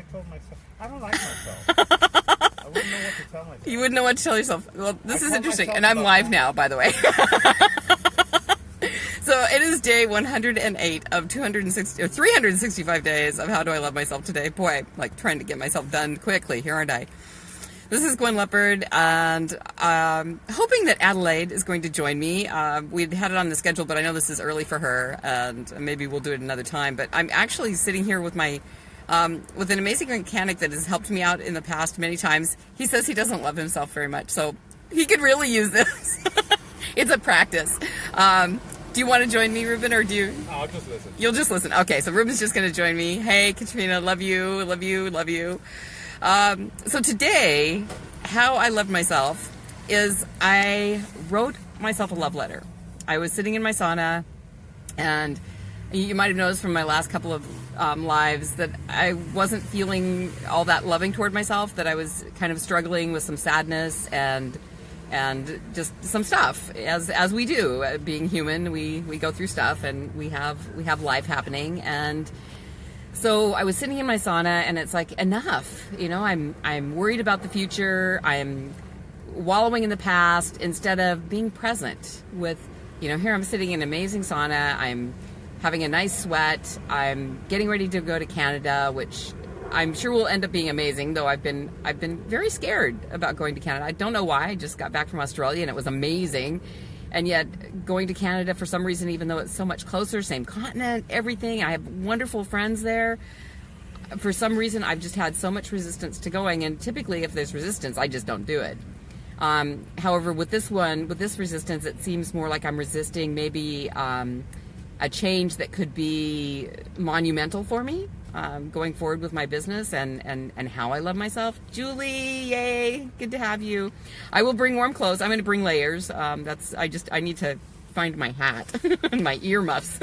I told myself, I don't like myself. I wouldn't know what to tell myself. You wouldn't know what to tell yourself. Well, this is interesting, myself and I'm about live that. now, by the way. So it is day 108 of 365 days of How Do I Love Myself Today. Boy, I'm like trying to get myself done quickly. Here aren't I? This is Gwen Lepard, and hoping that Adelaide is going to join me. We'd had it on the schedule, but I know this is early for her, and maybe we'll do it another time. But I'm actually sitting here with my with an amazing mechanic that has helped me out in the past many times. He says he doesn't love himself very much, so he could really use this. It's a practice. Do you want to join me, Ruben, or do you? I'll just listen. You'll just listen. Okay, so Ruben's just going to join me. Hey, Katrina, love you, love you, love you. So today, how I loved myself is I wrote myself a love letter. I was sitting in my sauna, and you might have noticed from my last couple of lives that I wasn't feeling all that loving toward myself, that I was kind of struggling with some sadness and just some stuff, as we do. Being human, we go through stuff, and we have life happening. And so I was sitting in my sauna, and it's like, enough. You know, I'm worried about the future. I'm wallowing in the past instead of being present with, you know, here I'm sitting in an amazing sauna. I'm having a nice sweat. I'm getting ready to go to Canada, which I'm sure will end up being amazing, though I've been very scared about going to Canada. I don't know why. I just got back from Australia, and it was amazing. And yet, going to Canada, for some reason, even though it's so much closer, same continent, everything, I have wonderful friends there. For some reason, I've just had so much resistance to going, and typically, if there's resistance, I just don't do it. However, with this resistance, it seems more like I'm resisting maybe a change that could be monumental for me, going forward with my business and how I love myself. Julie, yay, good to have you. I will bring warm clothes. I'm going to bring layers. I need to find my hat and my earmuffs.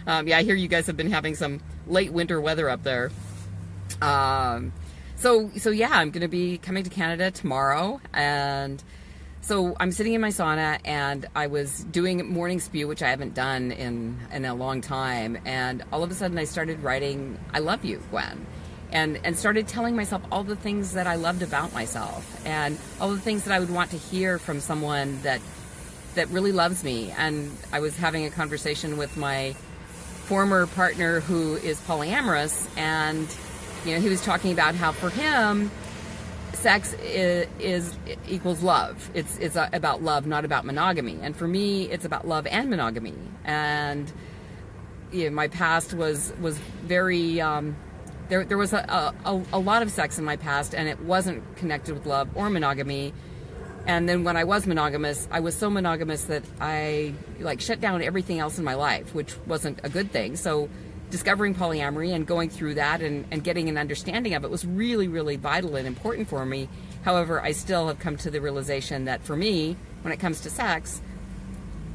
Yeah, I hear you guys have been having some late winter weather up there. So yeah, I'm going to be coming to Canada tomorrow, and so I'm sitting in my sauna, and I was doing morning spew, which I haven't done in a long time. And all of a sudden I started writing, I love you, Gwen. And started telling myself all the things that I loved about myself, and all the things that I would want to hear from someone that really loves me. And I was having a conversation with my former partner who is polyamorous, and you know, he was talking about how for him, sex is equals love. It's about love, not about monogamy. And for me, it's about love and monogamy. And you know, my past was very there was a lot of sex in my past, and it wasn't connected with love or monogamy. And then when I was monogamous, I was so monogamous that I like shut down everything else in my life, which wasn't a good thing. So discovering polyamory and going through that and getting an understanding of it was really, really vital and important for me. However, I still have come to the realization that for me, when it comes to sex,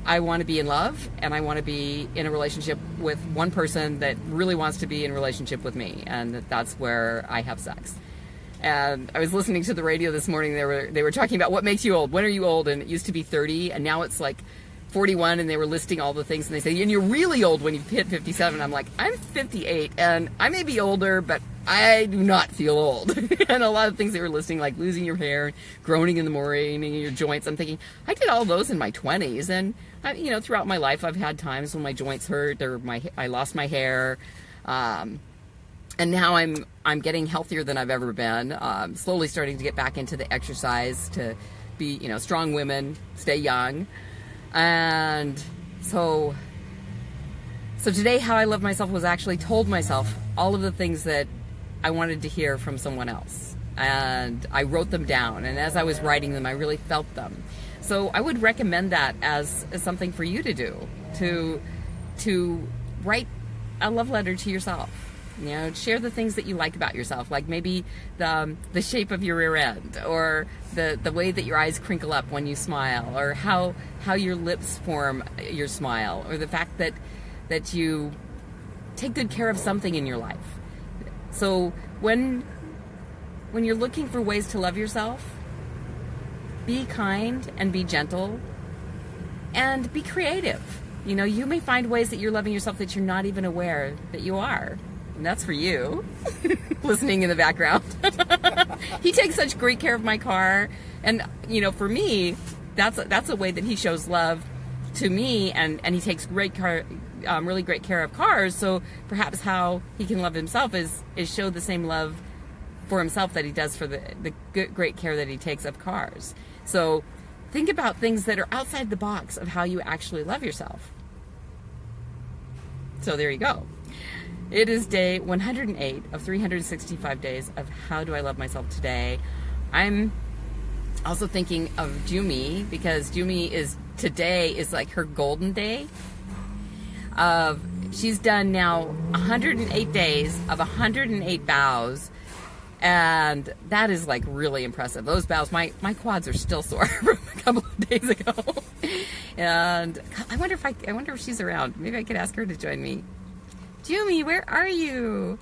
I want to be in love, and I want to be in a relationship with one person that really wants to be in a relationship with me, and that's where I have sex. And I was listening to the radio this morning. They were talking about what makes you old. When are you old? And it used to be 30, and now it's like 41, and they were listing all the things, and they say, and you're really old when you hit 57. I'm like, I'm 58, and I may be older, but I do not feel old. And a lot of things they were listing, like losing your hair, groaning in the morning, and your joints. I'm thinking, I did all those in my 20s, and you know, throughout my life, I've had times when my joints hurt, or I lost my hair, and now I'm getting healthier than I've ever been. Slowly starting to get back into the exercise to be, you know, strong women, stay young. And so today, how I love myself was actually told myself all of the things that I wanted to hear from someone else. And I wrote them down. And as I was writing them, I really felt them. So I would recommend that as something for you to do, to write a love letter to yourself. You know, share the things that you like about yourself, like maybe the shape of your rear end, or the way that your eyes crinkle up when you smile, or how your lips form your smile, or the fact that you take good care of something in your life. So when you're looking for ways to love yourself, be kind and be gentle and be creative. You know, you may find ways that you're loving yourself that you're not even aware that you are. And that's for you, listening in the background. He takes such great care of my car. And, you know, for me, that's a way that he shows love to me. And he takes really great care of cars. So perhaps how he can love himself is show the same love for himself that he does for the great care that he takes of cars. So think about things that are outside the box of how you actually love yourself. So there you go. It is day 108 of 365 days of how do I love myself today. I'm also thinking of Jumi, because Jumi today is like her golden day. She's done now 108 days of 108 vows, and that is like really impressive. Those vows, my quads are still sore from a couple of days ago. And I wonder if she's around. Maybe I could ask her to join me. Jumi, where are you?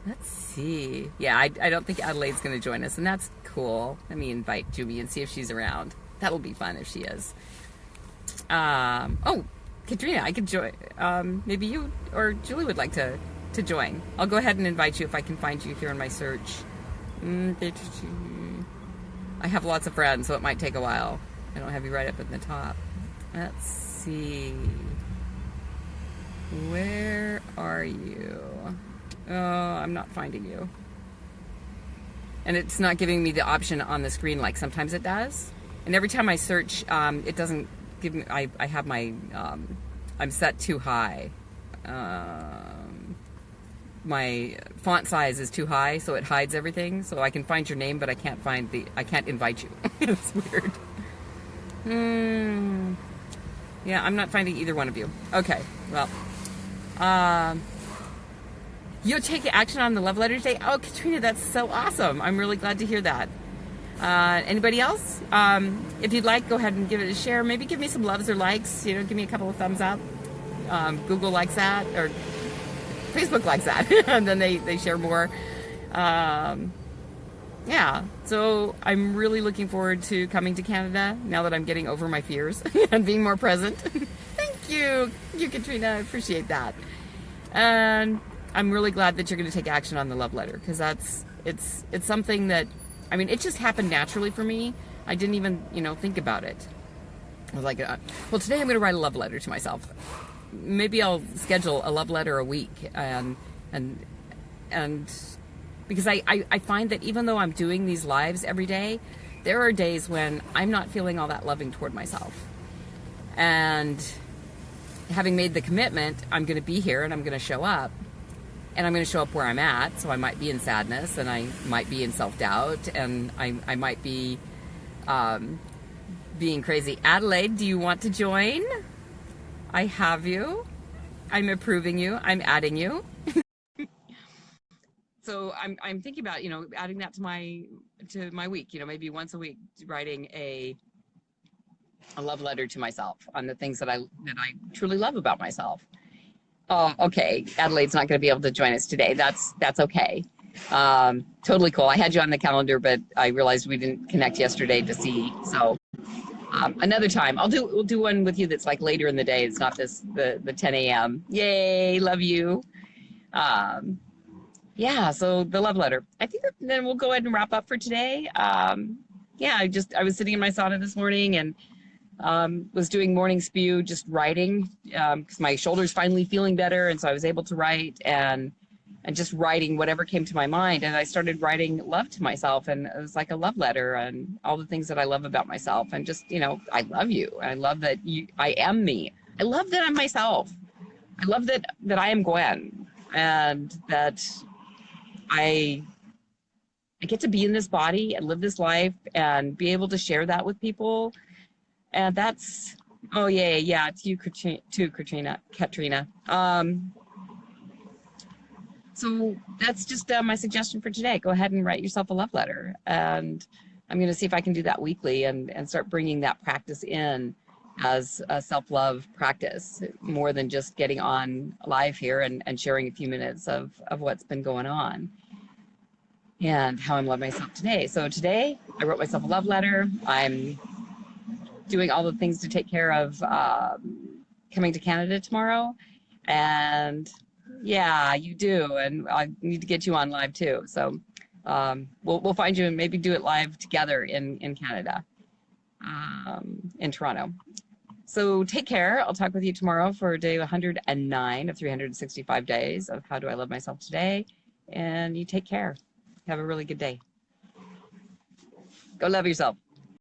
Let's see. Yeah, I don't think Adelaide's going to join us, and that's cool. Let me invite Jumi and see if she's around. That'll be fun if she is. Oh, Katrina, I could join. Maybe you or Julie would like to join. I'll go ahead and invite you if I can find you here in my search. I have lots of friends, so it might take a while. I don't have you right up at the top. Let's see. Where are you? Oh, I'm not finding you. And it's not giving me the option on the screen like sometimes it does. And every time I search, it doesn't give me, I have my, I'm set too high. My font size is too high, so it hides everything. So I can find your name, but I can't invite you. It's weird. Yeah, I'm not finding either one of you. Okay, well. You'll take action on the love letter today? Oh, Katrina, that's so awesome. I'm really glad to hear that. Anybody else? If you'd like, go ahead and give it a share. Maybe give me some loves or likes. You know, give me a couple of thumbs up. Google likes that, or Facebook likes that. And then they share more. Yeah, so I'm really looking forward to coming to Canada now that I'm getting over my fears and being more present. Thank you, Katrina. I appreciate that. And I'm really glad that you're going to take action on the love letter, because it's something that, I mean, it just happened naturally for me. I didn't even, think about it. I was like, well, today I'm going to write a love letter to myself. Maybe I'll schedule a love letter a week, and because I find that even though I'm doing these lives every day, there are days when I'm not feeling all that loving toward myself. And having made the commitment, I'm going to be here and I'm going to show up. And I'm going to show up where I'm at. So I might be in sadness, and I might be in self-doubt, and I might be being crazy. Adelaide, do you want to join? I have you. I'm approving you. I'm adding you. So I'm thinking about, adding that to my week, maybe once a week, writing a love letter to myself on the things that I truly love about myself. Oh, okay. Adelaide's not going to be able to join us today. That's okay. Totally cool. I had you on the calendar, but I realized we didn't connect yesterday to see. So another time, we'll do one with you that's like later in the day. It's not the 10 a.m. Yay, love you. Yeah, so the love letter. I think then we'll go ahead and wrap up for today. Yeah, I was sitting in my sauna this morning and was doing morning spew, just writing, because my shoulder's finally feeling better, and so I was able to write and just writing whatever came to my mind. And I started writing love to myself, and it was like a love letter and all the things that I love about myself, and just, I love you. I love that I am me. I love that I'm myself. I love that I am Gwen, and that I get to be in this body and live this life and be able to share that with people. And that's, oh yeah, it's you too, Katrina. So that's just my suggestion for today. Go ahead and write yourself a love letter. And I'm going to see if I can do that weekly and start bringing that practice in as a self-love practice, more than just getting on live here and sharing a few minutes of what's been going on and how I'm loving myself today. So today I wrote myself a love letter. I'm doing all the things to take care of coming to Canada tomorrow. And Yeah, you do, and I need to get you on live too. So we'll find you and maybe do it live together in Canada, in Toronto. So take care. I'll talk with you tomorrow for day 109 of 365 days of How Do I Love Myself Today. And you take care. Have a really good day. Go love yourself.